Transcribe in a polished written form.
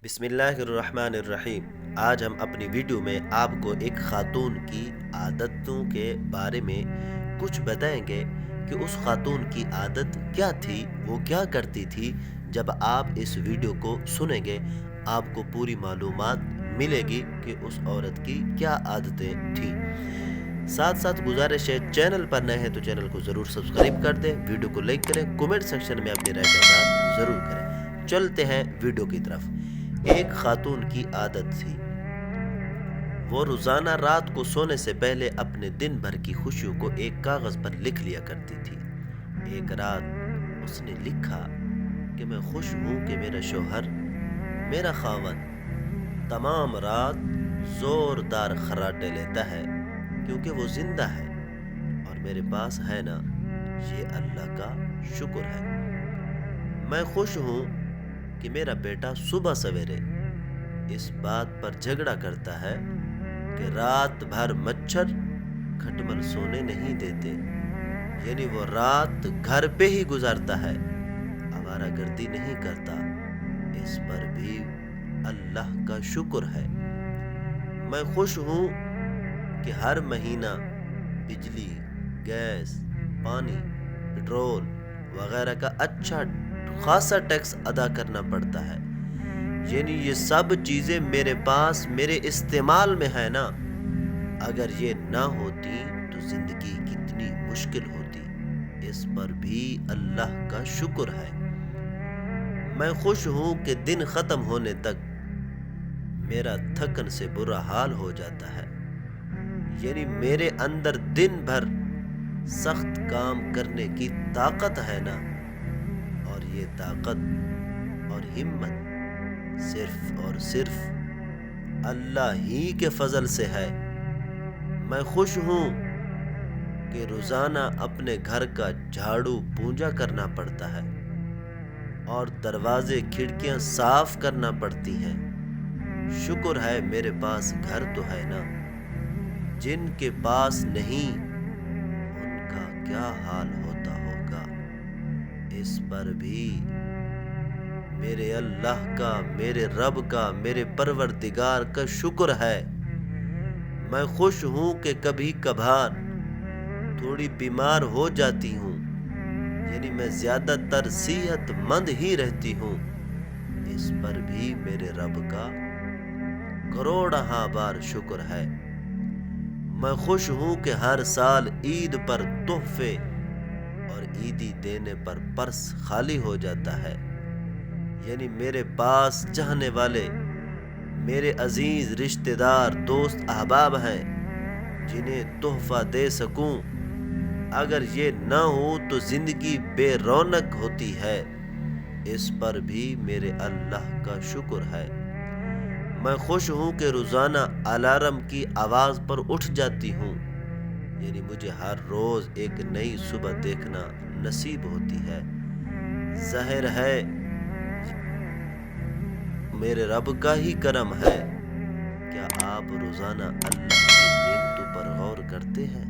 بسم اللہ الرحمن الرحیم۔ آج ہم اپنی ویڈیو میں آپ کو ایک خاتون کی عادتوں کے بارے میں کچھ بتائیں گے کہ اس خاتون کی عادت کیا تھی، وہ کیا کرتی تھی۔ جب آپ اس ویڈیو کو سنیں گے آپ کو پوری معلومات ملے گی کہ اس عورت کی کیا عادتیں تھیں۔ ساتھ ساتھ گزارش ہے، چینل پر نئے ہیں تو چینل کو ضرور سبسکرائب کر دیں، ویڈیو کو لائک کریں، کومنٹ سیکشن میں اپنی رائے کا اظہار ضرور کریں۔ چلتے ہیں ویڈیو کی طرف۔ ایک خاتون کی عادت تھی، وہ روزانہ رات کو سونے سے پہلے اپنے دن بھر کی خوشیوں کو ایک کاغذ پر لکھ لیا کرتی تھی۔ ایک رات اس نے لکھا کہ میں خوش ہوں کہ میرا شوہر، میرا خاوند تمام رات زوردار خراٹے لیتا ہے کیونکہ وہ زندہ ہے اور میرے پاس ہے نا، یہ اللہ کا شکر ہے۔ میں خوش ہوں کہ میرا بیٹا صبح سویرے اس بات پر جھگڑا کرتا ہے کہ رات بھر مچھر کھٹمل سونے نہیں دیتے، یعنی وہ رات گھر پہ ہی گزارتا ہے، آوارہ گردی نہیں کرتا، اس پر بھی اللہ کا شکر ہے۔ میں خوش ہوں کہ ہر مہینہ بجلی، گیس، پانی، پٹرول وغیرہ کا اچھا خاصا ٹیکس ادا کرنا پڑتا ہے، یعنی یہ سب چیزیں میرے پاس میرے استعمال میں ہے نا۔ اگر یہ نہ ہوتی تو زندگی کتنی مشکل ہوتی، اس پر بھی اللہ کا شکر ہے۔ میں خوش ہوں کہ دن ختم ہونے تک میرا تھکن سے برا حال ہو جاتا ہے، یعنی میرے اندر دن بھر سخت کام کرنے کی طاقت ہے نا، اور یہ طاقت اور ہمت صرف اور صرف اللہ ہی کے فضل سے ہے۔ میں خوش ہوں کہ روزانہ اپنے گھر کا جھاڑو پونجا کرنا پڑتا ہے اور دروازے کھڑکیاں صاف کرنا پڑتی ہیں۔ شکر ہے میرے پاس گھر تو ہے نا، جن کے پاس نہیں ان کا کیا حال ہوتا ہوگا، اس پر بھی میرے اللہ کا، میرے رب کا، میرے پروردگار کا شکر ہے۔ میں خوش ہوں کہ کبھی کبھار تھوڑی بیمار ہو جاتی ہوں، یعنی میں زیادہ تر صحت مند ہی رہتی ہوں، اس پر بھی میرے رب کا کروڑہا بار شکر ہے۔ میں خوش ہوں کہ ہر سال عید پر تحفے اور عیدی دینے پر پرس خالی ہو جاتا ہے، یعنی میرے پاس چاہنے والے میرے عزیز رشتہ دار، دوست احباب ہیں جنہیں تحفہ دے سکوں۔ اگر یہ نہ ہو تو زندگی بے رونق ہوتی ہے، اس پر بھی میرے اللہ کا شکر ہے۔ میں خوش ہوں کہ روزانہ الارم کی آواز پر اٹھ جاتی ہوں، یعنی مجھے ہر روز ایک نئی صبح دیکھنا نصیب ہوتی ہے۔ ظاہر ہے میرے رب کا ہی کرم ہے۔ کیا آپ روزانہ اللہ کی نعمتوں پر غور کرتے ہیں؟